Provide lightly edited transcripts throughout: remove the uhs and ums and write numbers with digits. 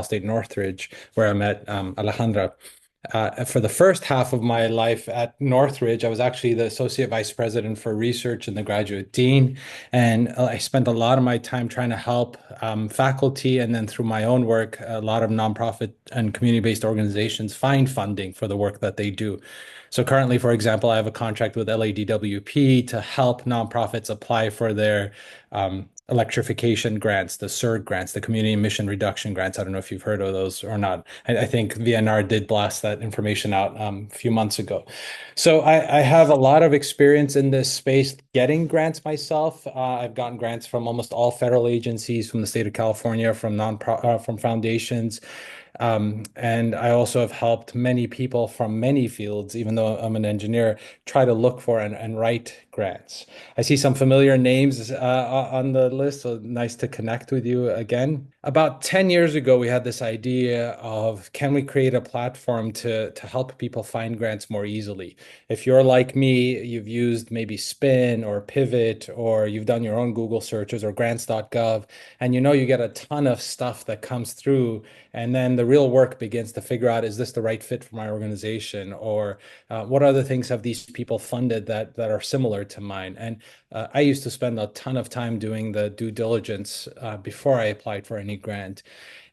State Northridge, where I met Alejandra. For the first half of my life at Northridge, I was actually the associate vice president for research and the graduate dean. And I spent a lot of my time trying to help faculty and then through my own work, a lot of nonprofit and community-based organizations find funding for the work that they do. So currently, for example, I have a contract with LADWP to help nonprofits apply for their electrification grants, the CERG grants, the community emission reduction grants. I don't know if you've heard of those or not. I think VNR did blast that information out a few months ago. So I have a lot of experience in this space getting grants myself. I've gotten grants from almost all federal agencies, from the state of California, from foundations. And I also have helped many people from many fields, even though I'm an engineer, try to look for and write grants. I see some familiar names on the list, so nice to connect with you again. About 10 years ago, we had this idea of can we create a platform to help people find grants more easily? If you're like me, you've used maybe Spin or Pivot, or you've done your own Google searches or grants.gov, and you know you get a ton of stuff that comes through, and then the real work begins to figure out, is this the right fit for my organization? Or what other things have these people funded that are similar to mine? And I used to spend a ton of time doing the due diligence before I applied for any grant.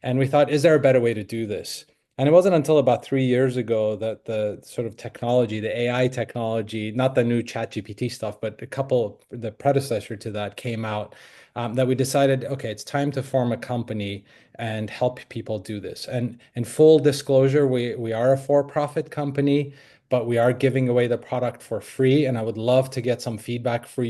And we thought, is there a better way to do this? And it wasn't until about 3 years ago that the sort of technology, the AI technology, not the new ChatGPT stuff, but the predecessor to that came out, that we decided, okay, it's time to form a company and help people do this. And in full disclosure, we are a for-profit company, but we are giving away the product for free. And I would love to get some feedback from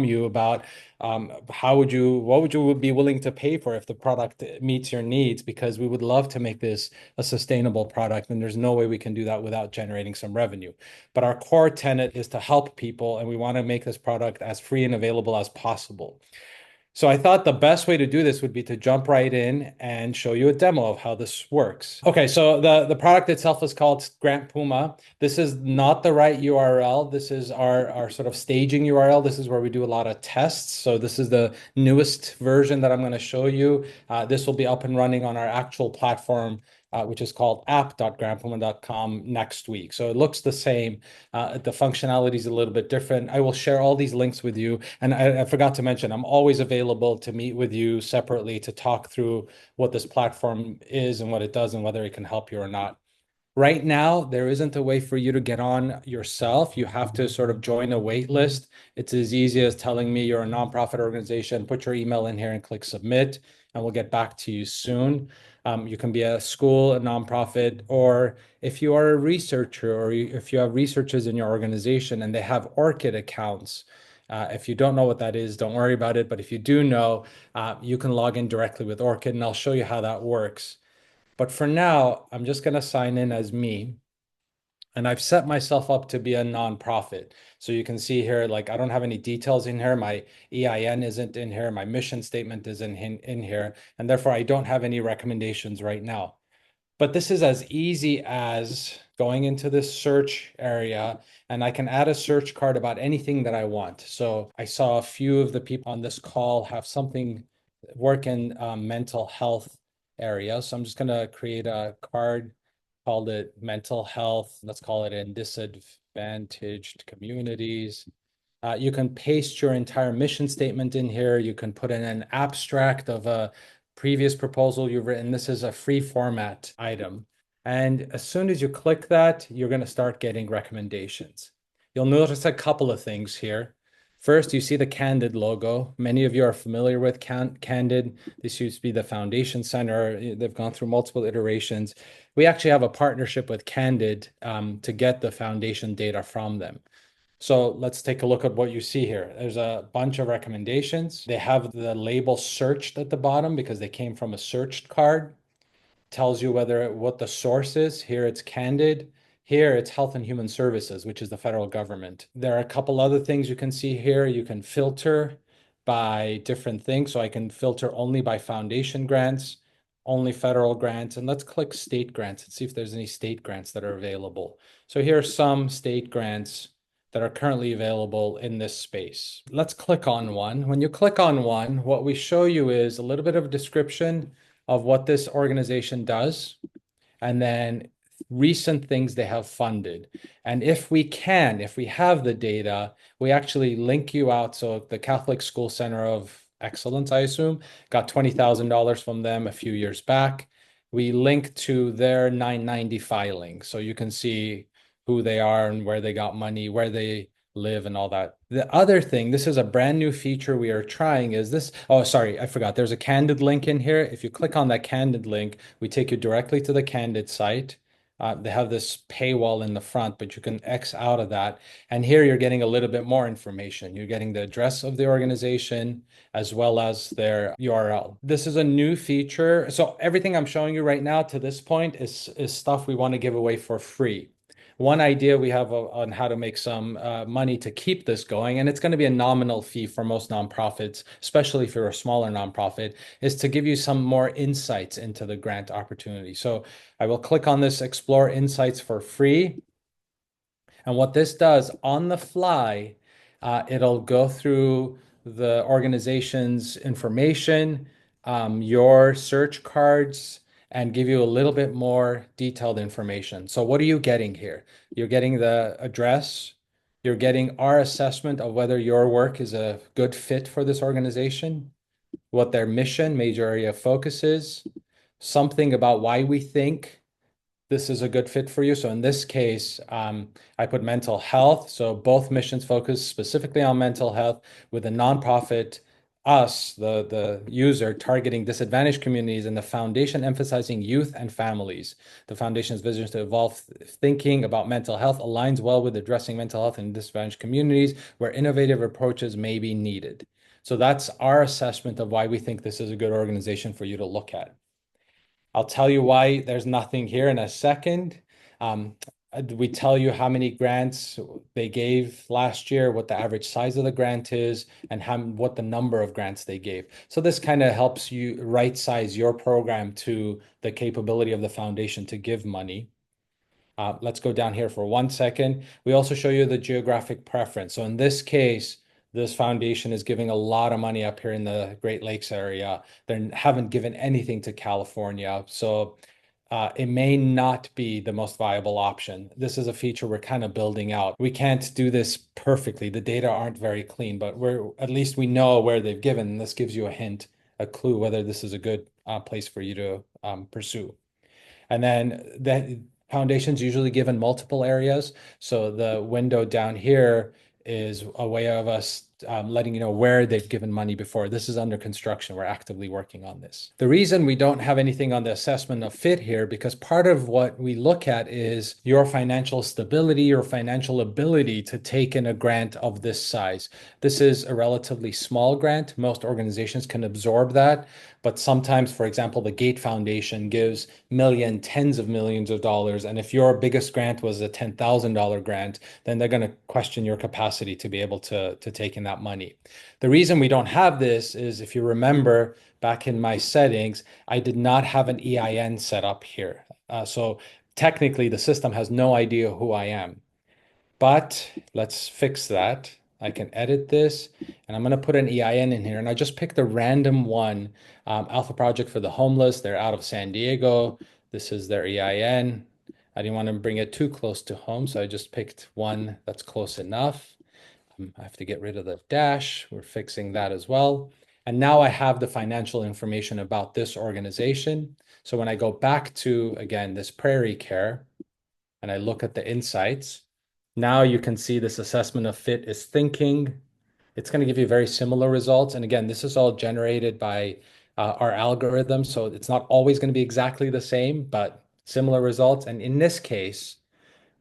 you about what would you be willing to pay for if the product meets your needs? Because we would love to make this a sustainable product, and there's no way we can do that without generating some revenue. But our core tenet is to help people, and we want to make this product as free and available as possible. So I thought the best way to do this would be to jump right in and show you a demo of how this works. Okay, so the product itself is called GrantPuma. This is not the right URL. This is our sort of staging URL. This is where we do a lot of tests. So this is the newest version that I'm going to show you. This will be up and running on our actual platform, which is called app.grantpuma.com next week. So it looks the same. The functionality is a little bit different. I will share all these links with you. And I forgot to mention, I'm always available to meet with you separately to talk through what this platform is and what it does and whether it can help you or not. Right now, there isn't a way for you to get on yourself. You have to sort of join a wait list. It's as easy as telling me you're a nonprofit organization, put your email in here and click submit, and we'll get back to you soon. You can be a school, a nonprofit, or if you are a researcher or if you have researchers in your organization and they have ORCID accounts. If you don't know what that is, don't worry about it. But if you do know, you can log in directly with ORCID, and I'll show you how that works. But for now, I'm just going to sign in as me. And I've set myself up to be a nonprofit. So you can see here, like I don't have any details in here. My EIN isn't in here. My mission statement isn't in here. And therefore, I don't have any recommendations right now. But this is as easy as going into this search area, and I can add a search card about anything that I want. So I saw a few of the people on this call have something work in mental health area. So I'm just going to create a card, called it mental health. Let's call it in disadvantaged communities. You can paste your entire mission statement in here. You can put in an abstract of a previous proposal you've written. This is a free format item. And as soon as you click that, you're going to start getting recommendations. You'll notice a couple of things here. First, you see the Candid logo. Many of you are familiar with Candid. This used to be the Foundation Center. They've gone through multiple iterations. We actually have a partnership with Candid to get the foundation data from them. So let's take a look at what you see here. There's a bunch of recommendations. They have the label searched at the bottom because they came from a searched card. Tells you what the source is. Here it's Candid. Here it's Health and Human Services, which is the federal government. There are a couple other things you can see here. You can filter by different things. So I can filter only by foundation grants, only federal grants, and let's click state grants and see if there's any state grants that are available. So here are some state grants that are currently available in this space. Let's click on one. When you click on one, what we show you is a little bit of a description, of what this organization does, and then recent things they have funded. And if we have the data, we actually link you out. So the Catholic School Center of Excellence, I assume, got $20,000 from them a few years back. We link to their 990 filing. So you can see who they are and where they got money, where they live and all that. The other thing, this is a brand new feature we are trying is this. Oh, sorry, I forgot. There's a Candid link in here. If you click on that Candid link, we take you directly to the Candid site. They have this paywall in the front, but you can X out of that. And here you're getting a little bit more information. You're getting the address of the organization as well as their URL. This is a new feature. So everything I'm showing you right now to this point is stuff we want to give away for free. One idea we have on how to make some money to keep this going, and it's going to be a nominal fee for most nonprofits, especially if you're a smaller nonprofit, is to give you some more insights into the grant opportunity. So I will click on this Explore Insights for free. And what this does on the fly, it'll go through the organization's information, your search cards, and give you a little bit more detailed information. So what are you getting here? You're getting the address. You're getting our assessment of whether your work is a good fit for this organization, what their mission, major area of focus is, something about why we think this is a good fit for you. So in this case, I put mental health. So both missions focus specifically on mental health with a nonprofit, us, the user, targeting disadvantaged communities, and the foundation emphasizing youth and families. The foundation's vision to evolve thinking about mental health aligns well with addressing mental health in disadvantaged communities where innovative approaches may be needed. So that's our assessment of why we think this is a good organization for you to look at. I'll tell you why there's nothing here in a second. Um, we tell you how many grants they gave last year, what the average size of the grant is, and what the number of grants they gave. So this kind of helps you right size your program to the capability of the foundation to give money. Let's go down here for 1 second. We also show you the geographic preference. So in this case, this foundation is giving a lot of money up here in the Great Lakes area. They haven't given anything to California. So it may not be the most viable option. This is a feature we're kind of building out. We can't do this perfectly. The data aren't very clean, but at least we know where they've given. And this gives you a hint, a clue whether this is a good place for you to pursue. And then the foundation's usually given multiple areas. So the window down here is a way of us letting you know where they've given money before. This is under construction. We're actively working on this. The reason we don't have anything on the assessment of fit here, because part of what we look at is your financial stability, your financial ability to take in a grant of this size. This is a relatively small grant. Most organizations can absorb that. But sometimes, for example, the Gate Foundation gives tens of millions of dollars. And if your biggest grant was a $10,000 grant, then they're going to question your capacity to be able to take in that money. The reason we don't have this is, if you remember back in my settings, I did not have an EIN set up here. So technically, the system has no idea who I am. But let's fix that. I can edit this and I'm going to put an EIN in here. And I just picked a random one, Alpha Project for the Homeless. They're out of San Diego. This is their EIN. I didn't want to bring it too close to home, so I just picked one that's close enough. I have to get rid of the dash. We're fixing that as well. And now I have the financial information about this organization. So when I go back to, again, this Prairie Care, and I look at the insights, now you can see this assessment of fit is thinking. It's going to give you very similar results. And again, this is all generated by our algorithm. So it's not always going to be exactly the same, but similar results. And in this case,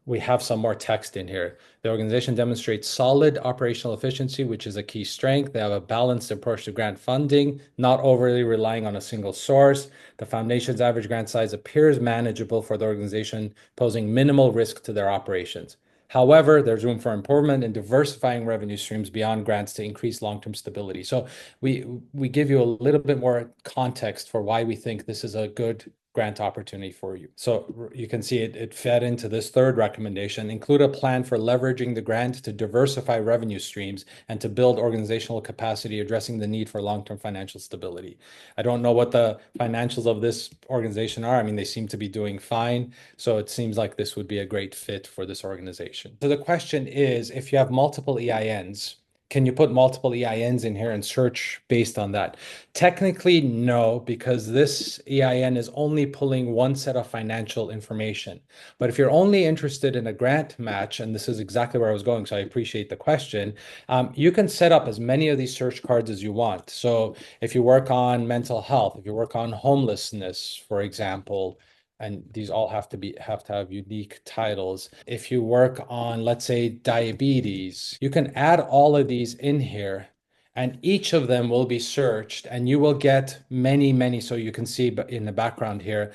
we have some more text in here. The organization demonstrates solid operational efficiency, which is a key strength. They have a balanced approach to grant funding, not overly relying on a single source. The foundation's average grant size appears manageable for the organization, posing minimal risk to their operations. However, there's room for improvement in diversifying revenue streams beyond grants to increase long-term stability. So we give you a little bit more context for why we think this is a good grant opportunity for you. So you can see it fed into this third recommendation: include a plan for leveraging the grant to diversify revenue streams and to build organizational capacity, addressing the need for long-term financial stability. I don't know what the financials of this organization are. I mean, they seem to be doing fine. So it seems like this would be a great fit for this organization. So the question is, if you have multiple EINs, can you put multiple EINs in here and search based on that? Technically, no, because this EIN is only pulling one set of financial information. But if you're only interested in a grant match, and this is exactly where I was going, so I appreciate the question, you can set up as many of these search cards as you want. So if you work on mental health, if you work on homelessness, for example, and these all have to have unique titles. If you work on, let's say, diabetes, you can add all of these in here, and each of them will be searched, and you will get many, many. So you can see in the background here,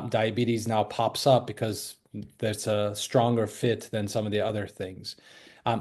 diabetes now pops up because there's a stronger fit than some of the other things.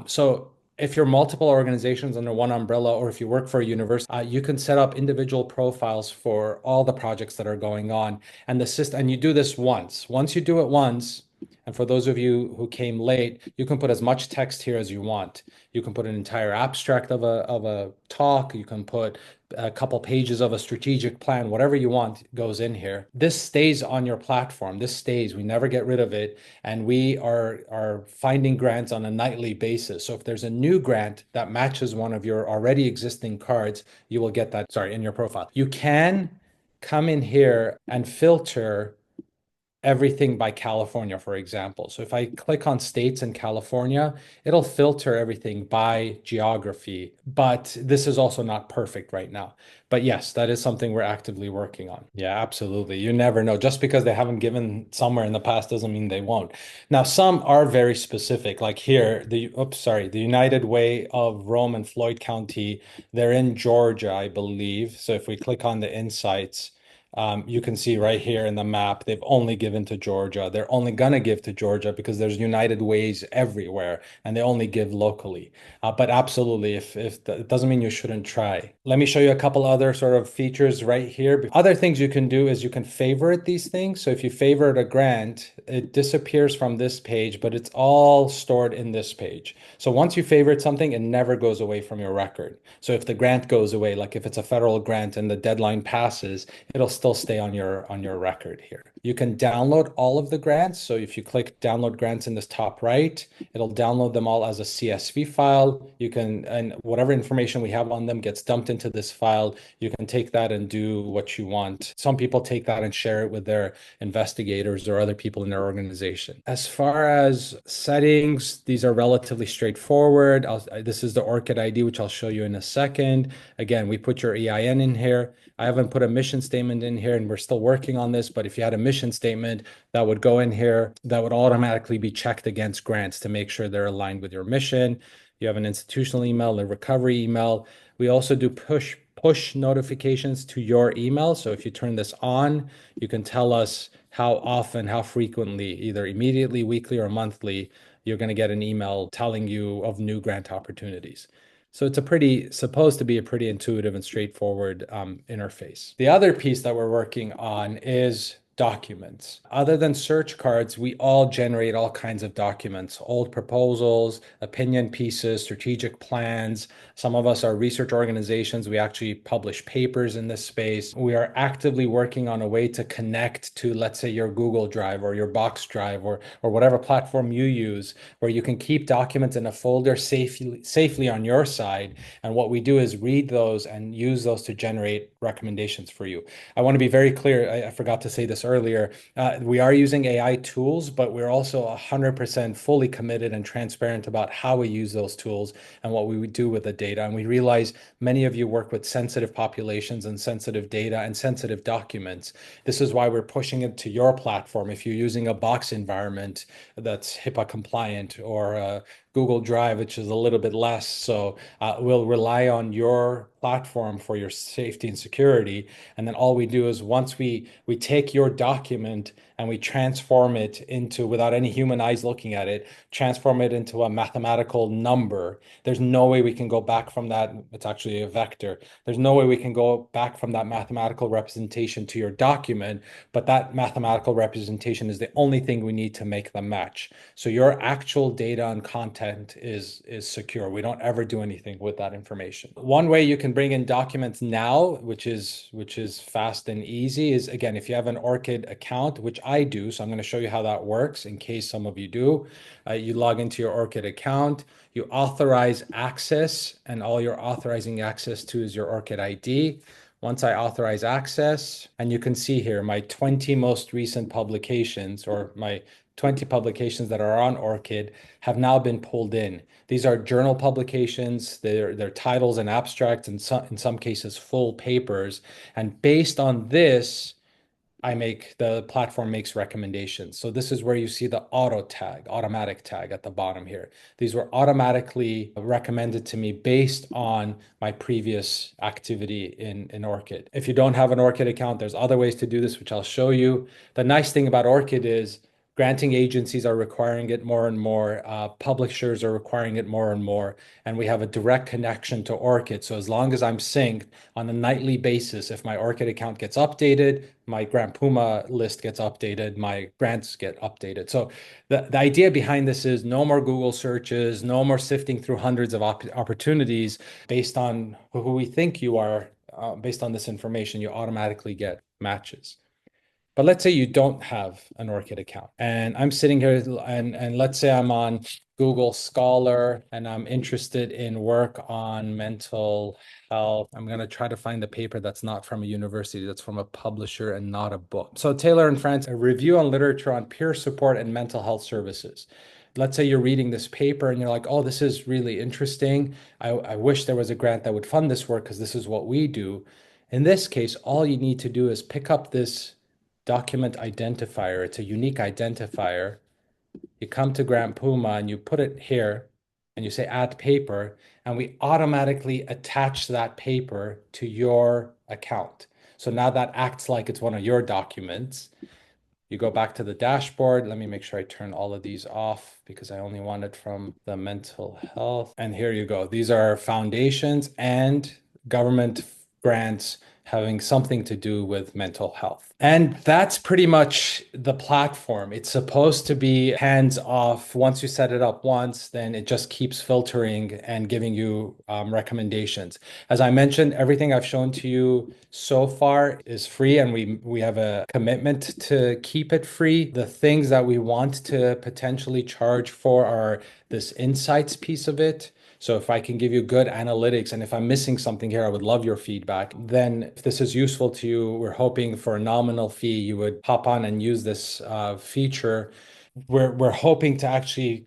So if you're multiple organizations under one umbrella, or if you work for a university, you can set up individual profiles for all the projects that are going on. And the system, and you do this once. Once you do it once, and for those of you who came late, you can put as much text here as you want. You can put an entire abstract of a talk. You can put a couple pages of a strategic plan, whatever you want goes in here. This stays on your platform. This stays. We never get rid of it. And we are finding grants on a nightly basis. So if there's a new grant that matches one of your already existing cards, you will get that, sorry, in your profile. You can come in here and filter everything by California, for example. So if I click on states in California, it'll filter everything by geography. But this is also not perfect right now. But yes, that is something we're actively working on. Yeah, absolutely. You never know. Just because they haven't given somewhere in the past doesn't mean they won't. Now, some are very specific. Like here, the United Way of Rome and Floyd County, they're in Georgia, I believe. So if we click on the insights, you can see right here in the map, they've only given to Georgia. They're only going to give to Georgia because there's United Ways everywhere and they only give locally. But absolutely, if it doesn't mean you shouldn't try. Let me show you a couple other sort of features right here. Other things you can do is you can favorite these things. So if you favorite a grant, it disappears from this page, but it's all stored in this page. So once you favorite something, it never goes away from your record. So if the grant goes away, like if it's a federal grant and the deadline passes, it'll still stay on your record here. You can download all of the grants. So if you click download grants in this top right, it'll download them all as a CSV file. You can, and whatever information we have on them gets dumped into this file. You can take that and do what you want. Some people take that and share it with their investigators or other people in their organization. As far as settings, these are relatively straightforward. This is the ORCID ID, which I'll show you in a second. Again, we put your EIN in here. I haven't put a mission statement in here, and we're still working on this, but if you had a mission statement that would go in here, that would automatically be checked against grants to make sure they're aligned with your mission. You have an institutional email, a recovery email. We also do push notifications to your email. So if you turn this on, you can tell us how often, how frequently, either immediately, weekly, or monthly, you're going to get an email telling you of new grant opportunities. So it's supposed to be a pretty intuitive and straightforward interface. The other piece that we're working on is documents. Other than search cards, we all generate all kinds of documents: old proposals, opinion pieces, strategic plans. Some of us are research organizations. We actually publish papers in this space. We are actively working on a way to connect to, let's say, your Google Drive or your Box Drive or whatever platform you use, where you can keep documents in a folder safely on your side. And what we do is read those and use those to generate recommendations for you. I want to be very clear. I forgot to say this earlier. We are using AI tools, but we're also 100% fully committed and transparent about how we use those tools and what we would do with the data. And we realize many of you work with sensitive populations and sensitive data and sensitive documents. This is why we're pushing it to your platform. If you're using a Box environment that's HIPAA compliant, or Google Drive, which is a little bit less. So we'll rely on your platform for your safety and security. And then all we do is once we take your document and we transform it into, without any human eyes looking at it, transform it into a mathematical number. There's no way we can go back from that. It's actually a vector. There's no way we can go back from that mathematical representation to your document, but that mathematical representation is the only thing we need to make them match. So your actual data and content is secure. We don't ever do anything with that information. One way you can bring in documents now, which is fast and easy, is again, if you have an ORCID account, which I do, so I'm going to show you how that works in case some of you do. You log into your ORCID account, you authorize access, and all you're authorizing access to is your ORCID ID. Once I authorize access, and you can see here my 20 most recent publications, or my 20 publications that are on ORCID, have now been pulled in. These are journal publications, they're titles and abstracts, and in some cases full papers. And based on this, the platform makes recommendations. So this is where you see the automatic tag at the bottom here. These were automatically recommended to me based on my previous activity in ORCID. If you don't have an ORCID account, there's other ways to do this, which I'll show you. The nice thing about ORCID is granting agencies are requiring it more and more. Publishers are requiring it more and more. And we have a direct connection to ORCID. So as long as I'm synced on a nightly basis, if my ORCID account gets updated, my GrantPuma list gets updated, my grants get updated. So the idea behind this is no more Google searches, no more sifting through hundreds of opportunities based on who we think you are. Based on this information, you automatically get matches. But let's say you don't have an ORCID account, and I'm sitting here, and let's say I'm on Google Scholar and I'm interested in work on mental health. I'm going to try to find a paper that's not from a university, that's from a publisher and not a book. So Taylor and Friends, a review on literature on peer support and mental health services. Let's say you're reading this paper and you're like, oh, this is really interesting. I wish there was a grant that would fund this work because this is what we do. In this case, all you need to do is pick up this document identifier. It's a unique identifier. You come to GrantPuma and you put it here and you say add paper, and we automatically attach that paper to your account. So now that acts like it's one of your documents. You go back to the dashboard. Let me make sure I turn all of these off because I only want it from the mental health. And here you go. These are foundations and government grants having something to do with mental health. And that's pretty much the platform. It's supposed to be hands off. Once you set it up once, then it just keeps filtering and giving you recommendations. As I mentioned, everything I've shown to you so far is free, and we have a commitment to keep it free. The things that we want to potentially charge for are this insights piece of it. So if I can give you good analytics, and if I'm missing something here, I would love your feedback. Then if this is useful to you, we're hoping for a nominal fee, you would hop on and use this feature. We're hoping to actually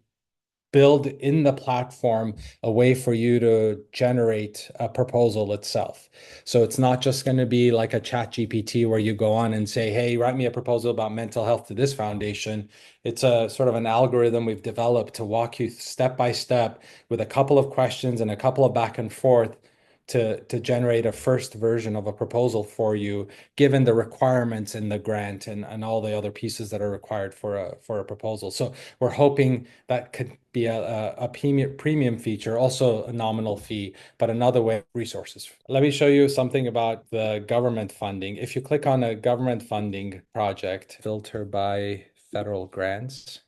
build in the platform a way for you to generate a proposal itself. So it's not just going to be like a chat GPT where you go on and say, hey, write me a proposal about mental health to this foundation. It's a sort of an algorithm we've developed to walk you step by step with a couple of questions and a couple of back and forth to generate a first version of a proposal for you, given the requirements in the grant and all the other pieces that are required for a proposal. So we're hoping that could be a premium feature, also a nominal fee, but another way of resources. Let me show you something about the government funding. If you click on a government funding project, filter by federal grants,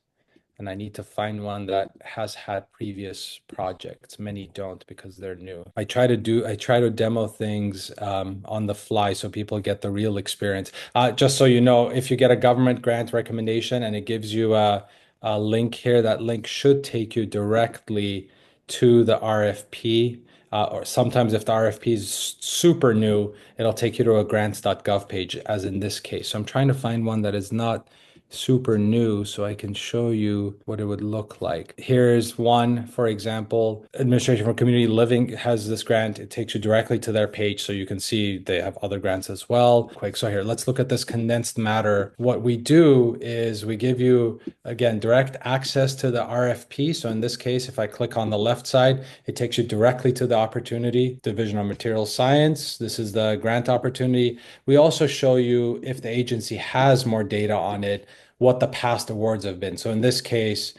and I need to find one that has had previous projects. Many don't because they're new. I try to demo things on the fly so people get the real experience. Just so you know, if you get a government grant recommendation and it gives you a link here, that link should take you directly to the RFP. Or sometimes if the RFP is super new, it'll take you to a grants.gov page, as in this case. So I'm trying to find one that is not super new so I can show you what it would look like. Here's one, for example, Administration for Community Living has this grant. It takes you directly to their page so you can see they have other grants as well. Quick, so here, let's look at this condensed matter. What we do is we give you, again, direct access to the RFP. So in this case, if I click on the left side, it takes you directly to the opportunity, Division of Material Science. This is the grant opportunity. We also show you if the agency has more data on it. what the past awards have been. So in this case,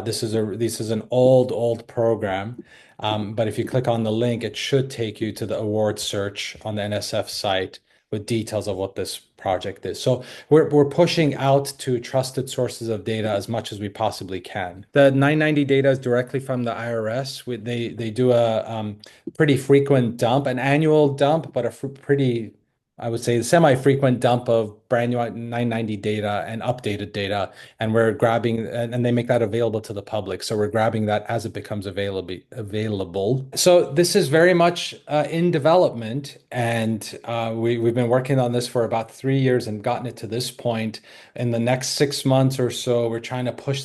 this is an old program. But if you click on the link, it should take you to the award search on the NSF site with details of what this project is. So we're pushing out to trusted sources of data as much as we possibly can. The 990 data is directly from the IRS. They do a pretty frequent dump, an annual dump, but a pretty, I would say, semi-frequent dump of brand new 990 data and updated data, and we're grabbing, and they make that available to the public. So we're grabbing that as it becomes available. So this is very much in development, and we've been working on this for about 3 years and gotten it to this point. In the next 6 months or so, we're trying to push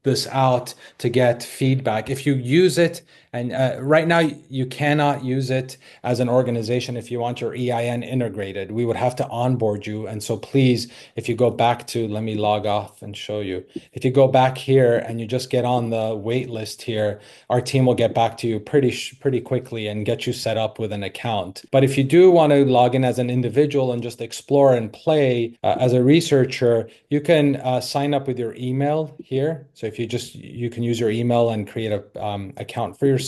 this out to get feedback. If you use it, and right now you cannot use it as an organization if you want your EIN integrated. We would have to onboard you. And so please, if you go back to, let me log off and show you. If you go back here and you just get on the wait list here, our team will get back to you pretty quickly and get you set up with an account. But if you do want to log in as an individual and just explore and play as a researcher, you can sign up with your email here. So if you can use your email and create a account for yourself.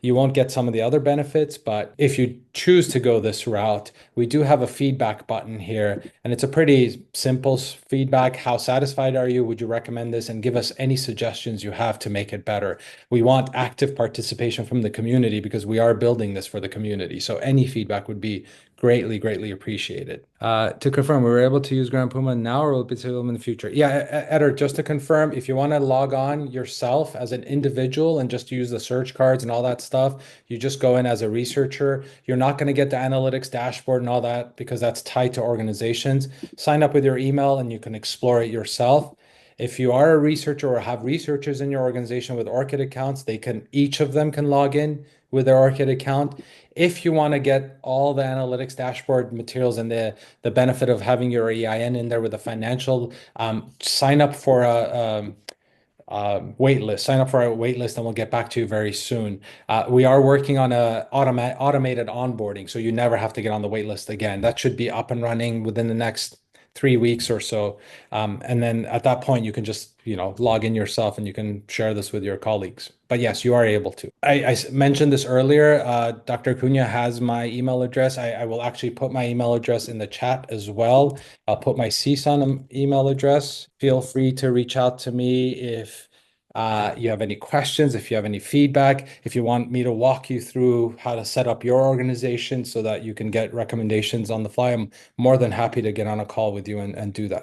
You won't get some of the other benefits, but if you choose to go this route, we do have a feedback button here, and it's a pretty simple feedback. How satisfied are you? Would you recommend this? And give us any suggestions you have to make it better. We want active participation from the community because we are building this for the community. So any feedback would be greatly appreciated. To confirm, we were able to use GrantPuma now, or will it be able in the future? Yeah, Eder, just to confirm, if you want to log on yourself as an individual and just use the search cards and all that stuff, you just go in as a researcher. You're not going to get the analytics dashboard and all that because that's tied to organizations. Sign up with your email and you can explore it yourself. If you are a researcher or have researchers in your organization with ORCID accounts, each of them can log in with their ORCID account. If you want to get all the analytics dashboard materials and the benefit of having your EIN in there with the financial, sign up for a wait list. Sign up for a wait list, and we'll get back to you very soon. We are working on a automated onboarding, so you never have to get on the wait list again. That should be up and running within the next 3 weeks or so. And then at that point, you can just, log in yourself and you can share this with your colleagues. But yes, you are able to. I mentioned this earlier. Dr. Cunha has my email address. I will actually put my email address in the chat as well. I'll put my CSUN email address. Feel free to reach out to me if you have any questions, if you have any feedback, if you want me to walk you through how to set up your organization so that you can get recommendations on the fly. I'm more than happy to get on a call with you and do that.